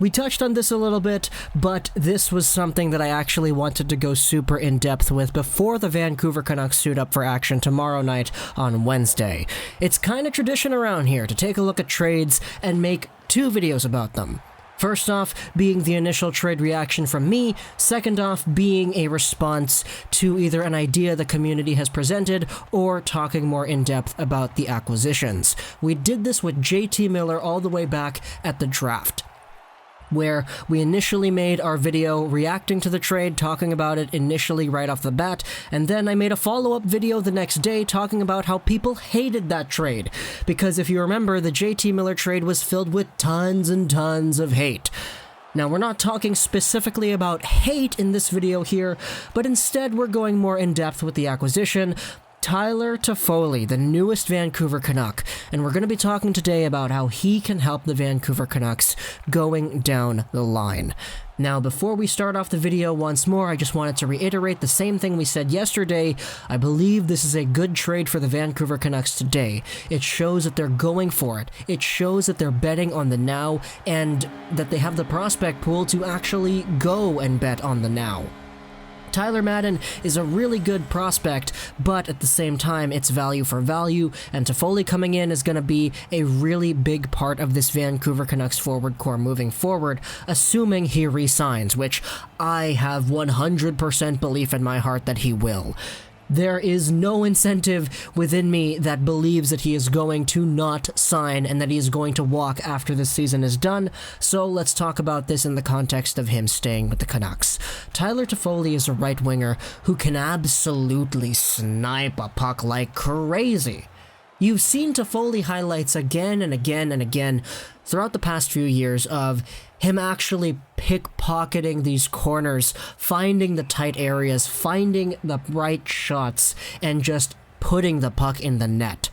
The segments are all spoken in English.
We touched on this a little bit, but this was something that I actually wanted to go super in-depth with before the Vancouver Canucks suit up for action tomorrow night on Wednesday. It's kind of tradition around here to take a look at trades and make 2 videos about them. First off, being the initial trade reaction from me, second off, being a response to either an idea the community has presented or talking more in depth about the acquisitions. We did this with JT Miller all the way back at the draft, where we initially made our video reacting to the trade, talking about it initially right off the bat, and then I made a follow-up video the next day talking about how people hated that trade, because if you remember, the JT Miller trade was filled with tons and tons of hate. Now, we're not talking specifically about hate in this video here, but instead we're going more in-depth with the acquisition, Tyler Toffoli, the newest Vancouver Canuck, and we're going to be talking today about how he can help the Vancouver Canucks going down the line. Now, before we start off the video once more, I just wanted to reiterate the same thing we said yesterday. I believe this is a good trade for the Vancouver Canucks today. It shows that they're going for it. It shows that they're betting on the now, and that they have the prospect pool to actually go and bet on the now. Tyler Madden is a really good prospect, but at the same time, it's value for value, and Toffoli coming in is going to be a really big part of this Vancouver Canucks forward core moving forward, assuming he re-signs, which I have 100% belief in my heart that he will. There is no incentive within me that believes that he is going to not sign and that he is going to walk after this season is done, so let's talk about this in the context of him staying with the Canucks. Tyler Toffoli is a right winger who can absolutely snipe a puck like crazy. You've seen Toffoli highlights again and again and again throughout the past few years of him actually pickpocketing these corners, finding the tight areas, finding the right shots, and just putting the puck in the net.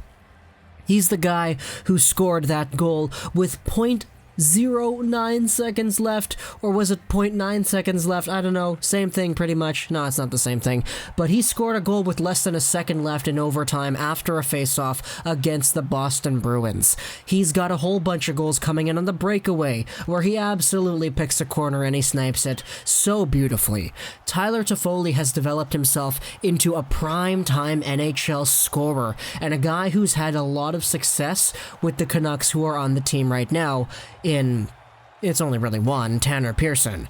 He's the guy who scored that goal with .09 seconds left, or was it .9 seconds left? I don't know, same thing pretty much. No, it's not the same thing. But he scored a goal with less than a second left in overtime after a face-off against the Boston Bruins. He's got a whole bunch of goals coming in on the breakaway, where he absolutely picks a corner and he snipes it so beautifully. Tyler Toffoli has developed himself into a prime-time NHL scorer, and a guy who's had a lot of success with the Canucks who are on the team right now, it's only really one, Tanner Pearson.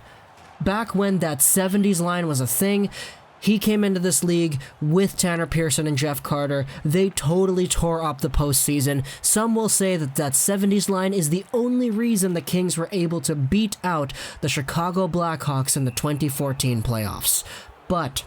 Back when that 70s line was a thing, he came into this league with Tanner Pearson and Jeff Carter. They totally tore up the postseason. Some will say that that 70s line is the only reason the Kings were able to beat out the Chicago Blackhawks in the 2014 playoffs. But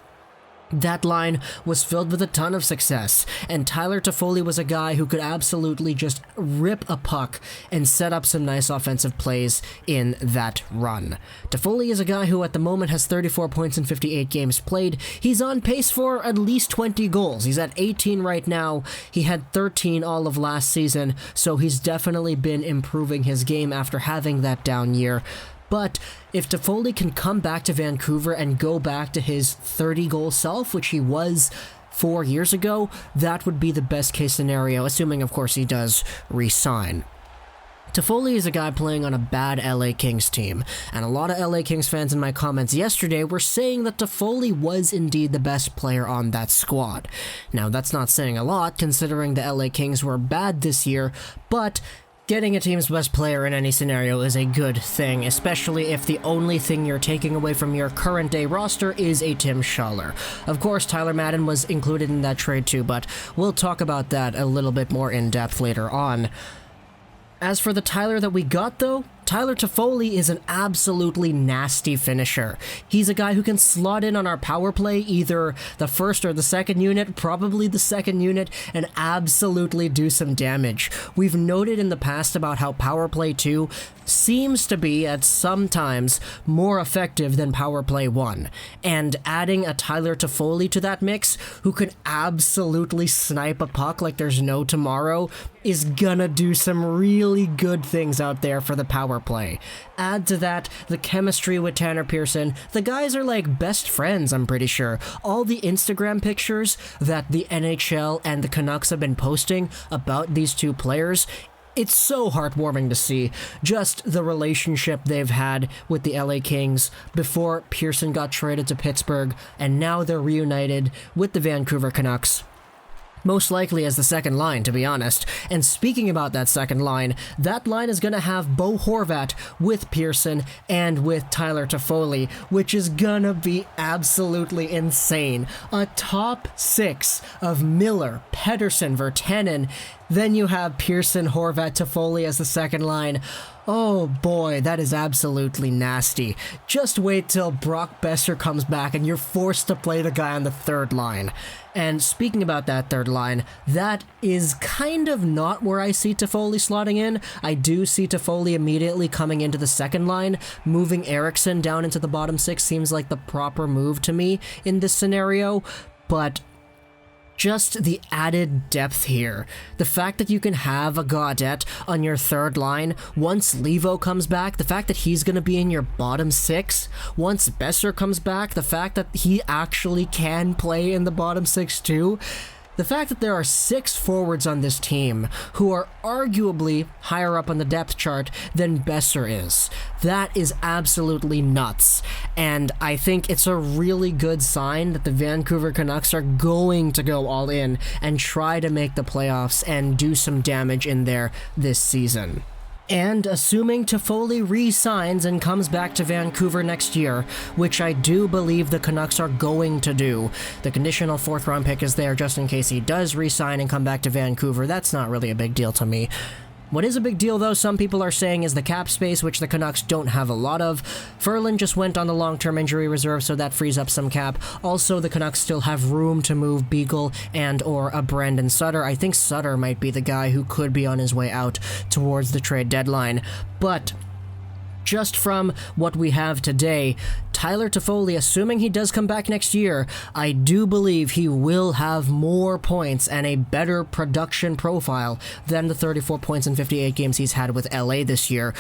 that line was filled with a ton of success, and Tyler Toffoli was a guy who could absolutely just rip a puck and set up some nice offensive plays in that run. Toffoli is a guy who at the moment has 34 points in 58 games played. He's on pace for at least 20 goals. He's at 18 right now. He had 13 all of last season, so he's definitely been improving his game after having that down year. But if Toffoli can come back to Vancouver and go back to his 30-goal self, which he was 4 years ago, that would be the best case scenario, assuming, of course, he does re-sign. Toffoli is a guy playing on a bad LA Kings team, and a lot of LA Kings fans in my comments yesterday were saying that Toffoli was indeed the best player on that squad. Now, that's not saying a lot, considering the LA Kings were bad this year, but getting a team's best player in any scenario is a good thing, especially if the only thing you're taking away from your current day roster is a Tim Schaller. Of course, Tyler Madden was included in that trade too, but we'll talk about that a little bit more in depth later on. As for the Tyler that we got though, Tyler Toffoli is an absolutely nasty finisher. He's a guy who can slot in on our power play, either the first or the second unit, probably the second unit, and absolutely do some damage. We've noted in the past about how power play 2 seems to be, at some times, more effective than power play 1. And adding a Tyler Toffoli to that mix, who can absolutely snipe a puck like there's no tomorrow, is gonna do some really good things out there for the power play. Add to that the chemistry with Tanner Pearson. The guys are like best friends, I'm pretty sure. All the Instagram pictures that the NHL and the Canucks have been posting about these two players, It's so heartwarming to see just the relationship they've had with the LA Kings before Pearson got traded to Pittsburgh, and now they're reunited with the Vancouver Canucks. Most likely as the second line, to be honest. And speaking about that second line, that line is going to have Bo Horvat with Pearson and with Tyler Toffoli, which is going to be absolutely insane. A top six of Miller, Pettersson, Virtanen. Then you have Pearson, Horvat, Toffoli as the second line. Oh boy, that is absolutely nasty. Just wait till Brock Besser comes back and you're forced to play the guy on the third line. And speaking about that third line, that is kind of not where I see Toffoli slotting in. I do see Toffoli immediately coming into the second line. Moving Eriksson down into the bottom six seems like the proper move to me in this scenario, but just the added depth here. The fact that you can have a Gaudette on your third line, once Levo comes back, the fact that he's going to be in your bottom six, once Besser comes back, the fact that he actually can play in the bottom six too, the fact that there are 6 forwards on this team who are arguably higher up on the depth chart than Besser is. That is absolutely nuts. And I think it's a really good sign that the Vancouver Canucks are going to go all in and try to make the playoffs and do some damage in there this season. And assuming Toffoli re-signs and comes back to Vancouver next year, which I do believe the Canucks are going to do, the conditional 4th round pick is there just in case he does re-sign and come back to Vancouver. That's not really a big deal to me. What is a big deal, though, some people are saying, is the cap space, which the Canucks don't have a lot of. Ferland just went on the long-term injury reserve, so that frees up some cap. Also, the Canucks still have room to move Beagle and or a Brandon Sutter. I think Sutter might be the guy who could be on his way out towards the trade deadline. But just from what we have today, Tyler Toffoli, assuming he does come back next year, I do believe he will have more points and a better production profile than the 34 points in 58 games he's had with LA this year.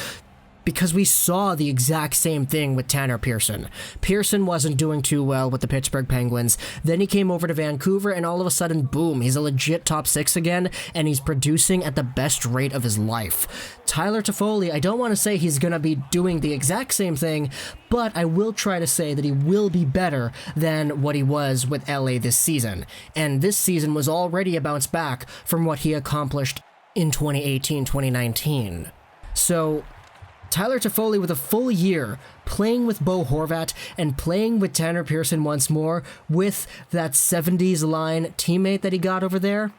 Because we saw the exact same thing with Tanner Pearson. Pearson wasn't doing too well with the Pittsburgh Penguins. Then he came over to Vancouver and all of a sudden, boom, he's a legit top 6 again and he's producing at the best rate of his life. Tyler Toffoli, I don't want to say he's going to be doing the exact same thing, but I will try to say that he will be better than what he was with LA this season. And this season was already a bounce back from what he accomplished in 2018-2019. So Tyler Toffoli with a full year playing with Bo Horvat and playing with Tanner Pearson once more with that 70s line teammate that he got over there,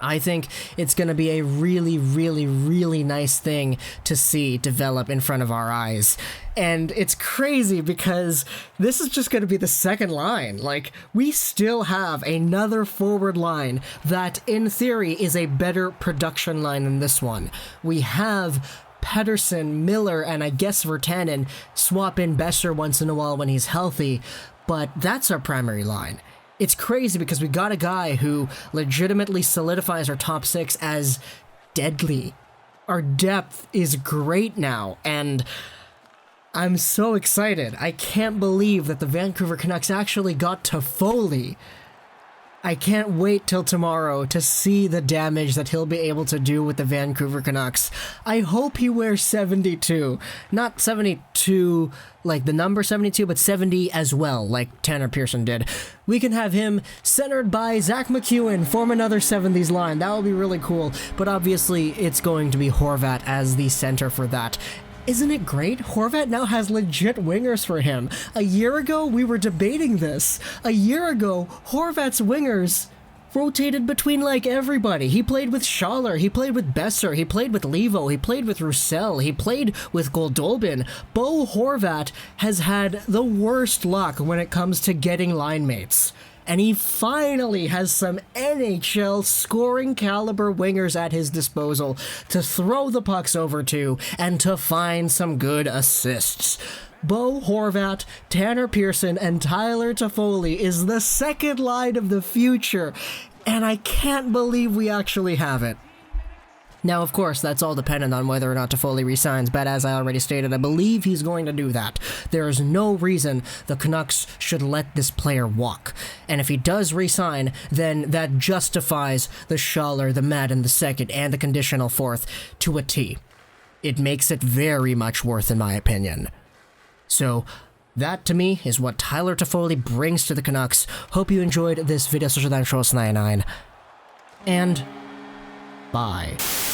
I think it's going to be a really, really, really nice thing to see develop in front of our eyes. And it's crazy because this is just going to be the second line. Like, we still have another forward line that, in theory, is a better production line than this one. We have Pettersson, Miller, and I guess Virtanen, swap in Besser once in a while when he's healthy, but that's our primary line. It's crazy because we got a guy who legitimately solidifies our top 6 as deadly. Our depth is great now, and I'm so excited. I can't believe that the Vancouver Canucks actually got Toffoli. I can't wait till tomorrow to see the damage that he'll be able to do with the Vancouver Canucks. I hope he wears 72. Not 72 like the number 72, but 70 as well, like Tanner Pearson did. We can have him centered by Zach McEwen, form another 70s line. That will be really cool, but obviously it's going to be Horvat as the center for that. Isn't it great? Horvat now has legit wingers for him. A year ago, we were debating this. A year ago, Horvat's wingers rotated between like everybody. He played with Schaller, he played with Besser, he played with Levo, he played with Roussel, he played with Goldobin. Bo Horvat has had the worst luck when it comes to getting line mates. And he finally has some NHL scoring caliber wingers at his disposal to throw the pucks over to and to find some good assists. Bo Horvat, Tanner Pearson, and Tyler Toffoli is the second line of the future, and I can't believe we actually have it. Now, of course, that's all dependent on whether or not Toffoli resigns, but as I already stated, I believe he's going to do that. There is no reason the Canucks should let this player walk. And if he does resign, then that justifies the Schaller, the Madden, the second, and the conditional fourth to a T. It makes it very much worth, in my opinion. So, that, to me, is what Tyler Toffoli brings to the Canucks. Hope you enjoyed this video. そして、Shows 99. And bye.